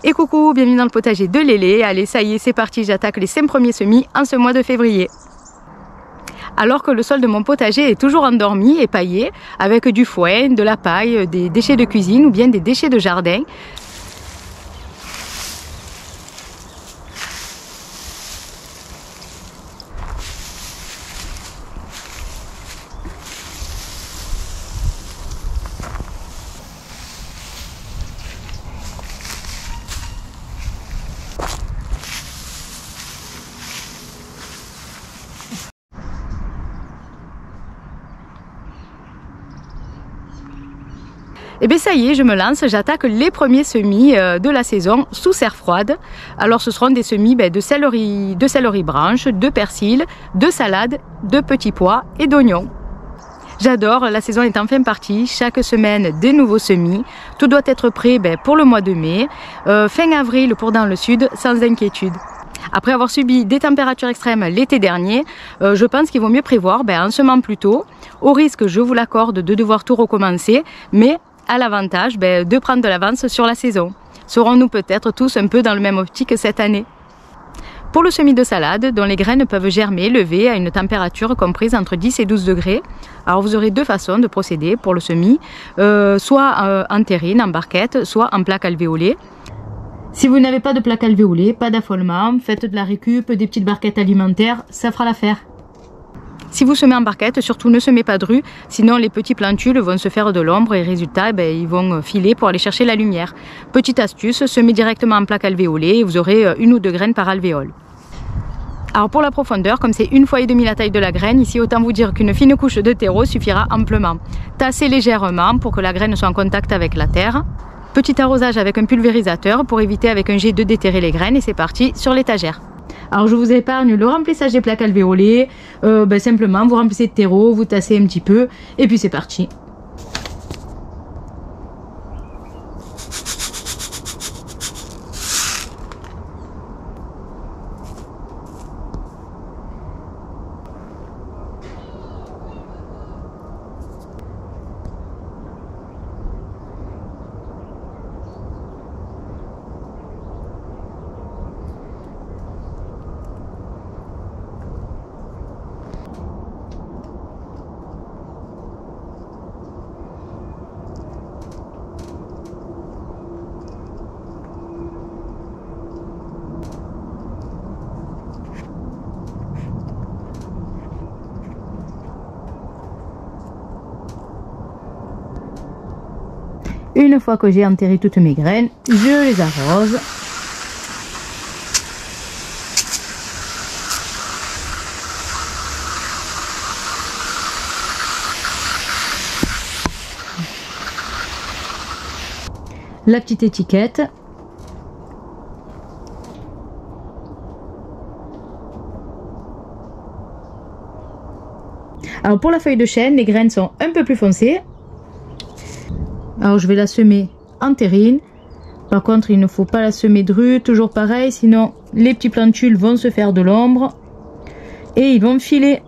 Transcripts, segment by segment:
Et coucou, bienvenue dans le potager de Lélé. Allez, ça y est, c'est parti, j'attaque les 5 premiers semis en ce mois de février. Alors que le sol de mon potager est toujours endormi et paillé, avec du foin, de la paille, des déchets de cuisine ou bien des déchets de jardin. Et bien ça y est, je me lance, j'attaque les premiers semis de la saison sous serre froide. Alors ce seront des semis de céleri branche, de persil, de salade, de petits pois et d'oignons. J'adore, la saison est enfin partie, chaque semaine des nouveaux semis. Tout doit être prêt pour le mois de mai, fin avril pour dans le sud, sans inquiétude. Après avoir subi des températures extrêmes l'été dernier, je pense qu'il vaut mieux prévoir un semant plus tôt, au risque, je vous l'accorde, de devoir tout recommencer, mais à l'avantage de prendre de l'avance sur la saison. Serons-nous peut-être tous un peu dans le même optique cette année? Pour le semis de salade, dont les graines peuvent germer, lever à une température comprise entre 10 et 12 degrés, alors vous aurez deux façons de procéder pour le semis, soit en terrine, en barquette, soit en plaque alvéolée. Si vous n'avez pas de plaque alvéolée, pas d'affolement, faites de la récup, des petites barquettes alimentaires, ça fera l'affaire. Si vous semez en barquette, surtout ne semez pas de rue, sinon les petits plantules vont se faire de l'ombre et résultat, ils vont filer pour aller chercher la lumière. Petite astuce, semez directement en plaque alvéolée et vous aurez 1 ou 2 graines par alvéole. Alors pour la profondeur, comme c'est 1,5 fois la taille de la graine, ici autant vous dire qu'une fine couche de terreau suffira amplement. Tassez légèrement pour que la graine soit en contact avec la terre. Petit arrosage avec un pulvérisateur pour éviter avec un jet de déterrer les graines et c'est parti sur l'étagère. Alors je vous épargne le remplissage des plaques alvéolées, simplement vous remplissez de terreau, vous tassez un petit peu et puis c'est parti. Une fois que j'ai enterré toutes mes graines, je les arrose. La petite étiquette. Alors pour la feuille de chêne, les graines sont un peu plus foncées. Alors je vais la semer en terrine. Par contre il ne faut pas la semer drue, toujours pareil, sinon les petits plantules vont se faire de l'ombre et ils vont filer.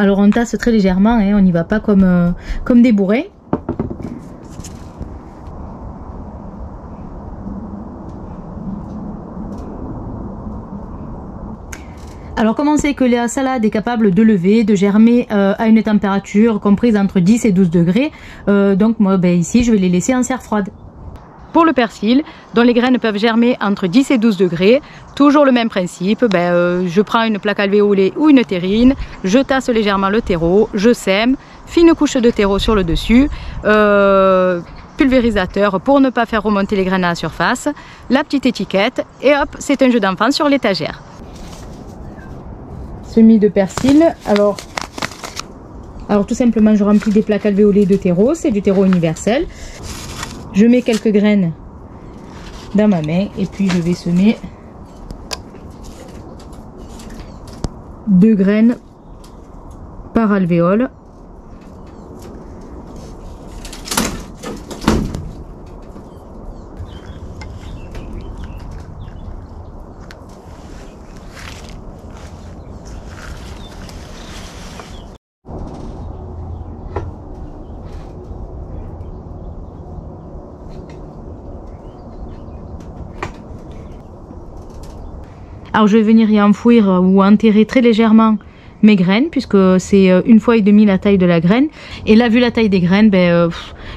Alors on tasse très légèrement, on n'y va pas comme des bourrins. Alors comme on sait que la salade est capable de lever, de germer à une température comprise entre 10 et 12 degrés, donc moi ici je vais les laisser en serre froide. Pour le persil, dont les graines peuvent germer entre 10 et 12 degrés, toujours le même principe, je prends une plaque alvéolée ou une terrine, je tasse légèrement le terreau, je sème, fine couche de terreau sur le dessus, pulvérisateur pour ne pas faire remonter les graines à la surface, la petite étiquette et hop, c'est un jeu d'enfant sur l'étagère. Semis de persil, alors Alors tout simplement, je remplis des plaques alvéolées de terreau, c'est du terreau universel. Je mets quelques graines dans ma main et puis je vais semer 2 graines par alvéole. Alors je vais venir y enfouir ou enterrer très légèrement mes graines puisque c'est 1,5 fois la taille de la graine. Et là, vu la taille des graines,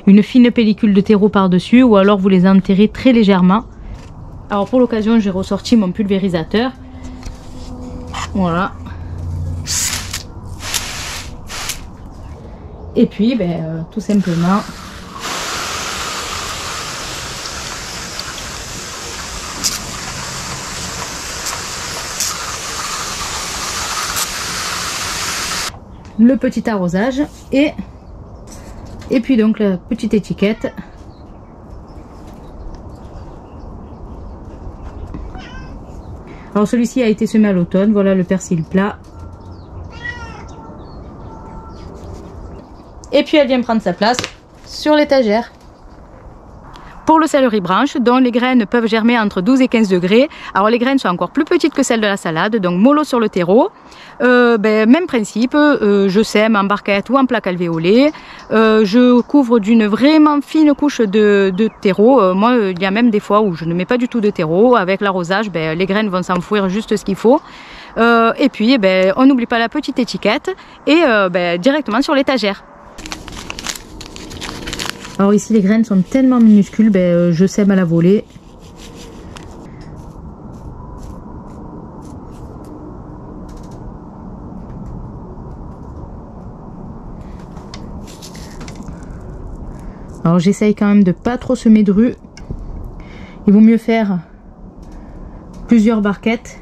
une fine pellicule de terreau par-dessus ou alors vous les enterrez très légèrement. Alors pour l'occasion, j'ai ressorti mon pulvérisateur. Voilà. Et puis, tout simplement, le petit arrosage et puis donc la petite étiquette. Alors celui-ci a été semé à l'automne. Voilà le persil plat. Et puis elle vient prendre sa place sur l'étagère. Pour le céleri branche, dont les graines peuvent germer entre 12 et 15 degrés. Alors les graines sont encore plus petites que celles de la salade, donc mollo sur le terreau. Même principe, je sème en barquette ou en plaque alvéolée. Je couvre d'une vraiment fine couche de terreau. Moi, il y a même des fois où je ne mets pas du tout de terreau. Avec l'arrosage, les graines vont s'enfouir juste ce qu'il faut. Et puis, on n'oublie pas la petite étiquette et directement sur l'étagère. Alors ici les graines sont tellement minuscules, je sème à la volée. Alors j'essaye quand même de pas trop semer de rue. Il vaut mieux faire plusieurs barquettes.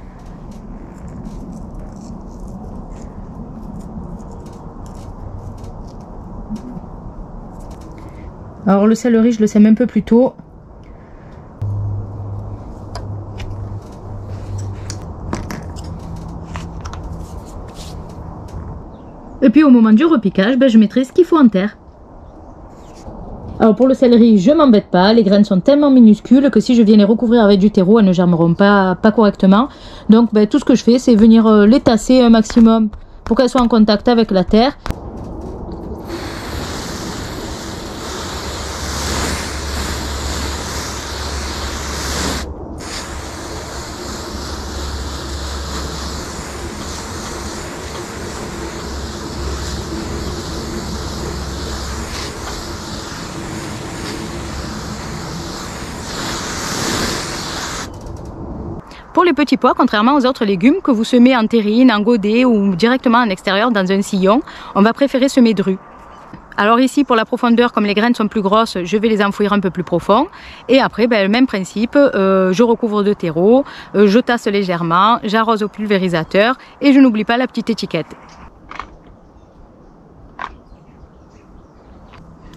Alors le céleri, je le sème un peu plus tôt. Et puis au moment du repiquage, je mettrai ce qu'il faut en terre. Alors pour le céleri, je m'embête pas, les graines sont tellement minuscules que si je viens les recouvrir avec du terreau, elles ne germeront pas correctement. Donc tout ce que je fais, c'est venir les tasser un maximum pour qu'elles soient en contact avec la terre. Pour les petits pois, contrairement aux autres légumes que vous semez en terrine, en godet ou directement en extérieur dans un sillon, on va préférer semer de rue. Alors ici, pour la profondeur, comme les graines sont plus grosses, je vais les enfouir un peu plus profond. Et après, le même principe, je recouvre de terreau, je tasse légèrement, j'arrose au pulvérisateur et je n'oublie pas la petite étiquette.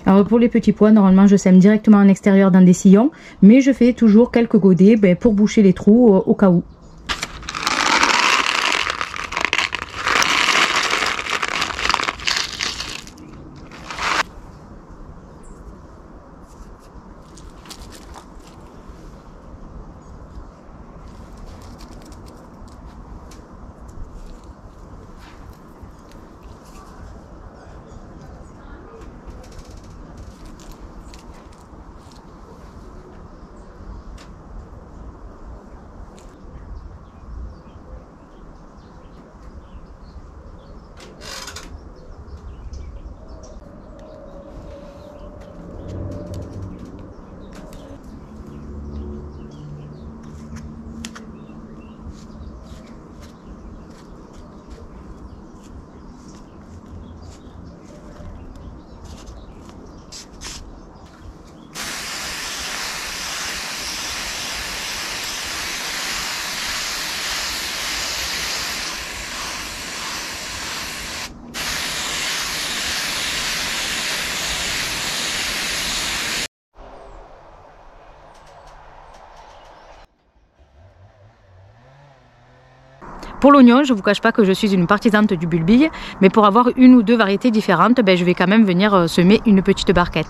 Alors pour les petits pois, normalement je sème directement en extérieur dans des sillons, mais je fais toujours quelques godets pour boucher les trous au cas où. Pour l'oignon, je ne vous cache pas que je suis une partisante du bulbille, mais pour avoir une ou deux variétés différentes, je vais quand même venir semer une petite barquette.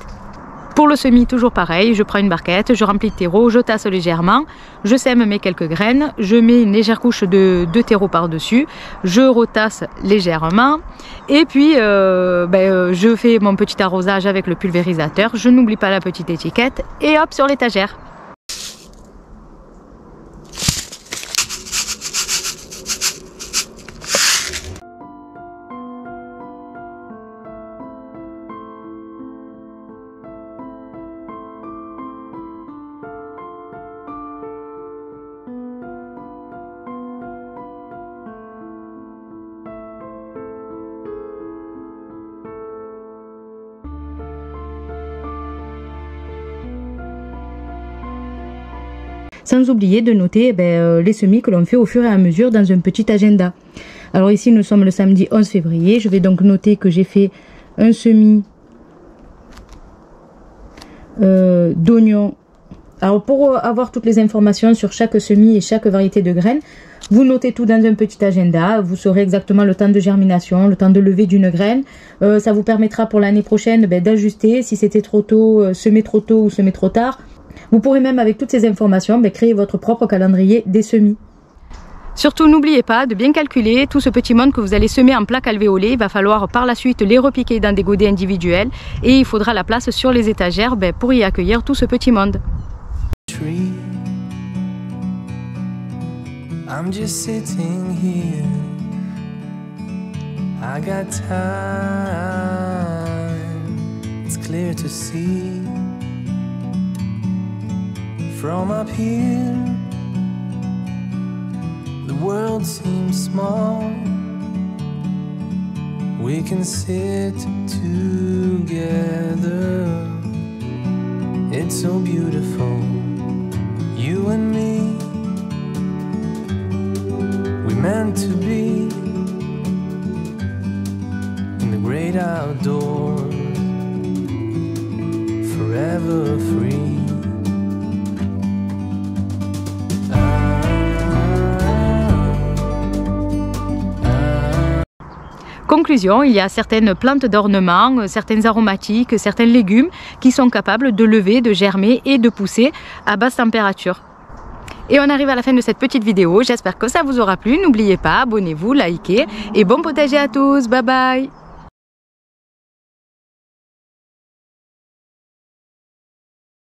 Pour le semis, toujours pareil, je prends une barquette, je remplis de terreau, je tasse légèrement, je sème mes quelques graines, je mets une légère couche de terreau par-dessus, je retasse légèrement et puis je fais mon petit arrosage avec le pulvérisateur, je n'oublie pas la petite étiquette et hop sur l'étagère. Sans oublier de noter les semis que l'on fait au fur et à mesure dans un petit agenda. Alors ici nous sommes le samedi 11 février, je vais donc noter que j'ai fait un semis d'oignons. Alors pour avoir toutes les informations sur chaque semis et chaque variété de graines, vous notez tout dans un petit agenda, vous saurez exactement le temps de germination, le temps de levée d'une graine. Ça vous permettra pour l'année prochaine d'ajuster si c'était trop tôt, semer trop tôt ou semer trop tard. Vous pourrez même avec toutes ces informations créer votre propre calendrier des semis. Surtout n'oubliez pas de bien calculer tout ce petit monde que vous allez semer en plaques alvéolées. Il va falloir par la suite les repiquer dans des godets individuels et il faudra la place sur les étagères pour y accueillir tout ce petit monde. I'm just sitting here. I got time. It's clear to see. From up here, the world seems small. We can sit together. It's so beautiful, you and me. We meant to be in the great outdoors, forever free. Conclusion, il y a certaines plantes d'ornement, certaines aromatiques, certains légumes qui sont capables de lever, de germer et de pousser à basse température. Et on arrive à la fin de cette petite vidéo, j'espère que ça vous aura plu. N'oubliez pas, abonnez-vous, likez et bon potager à tous, bye bye.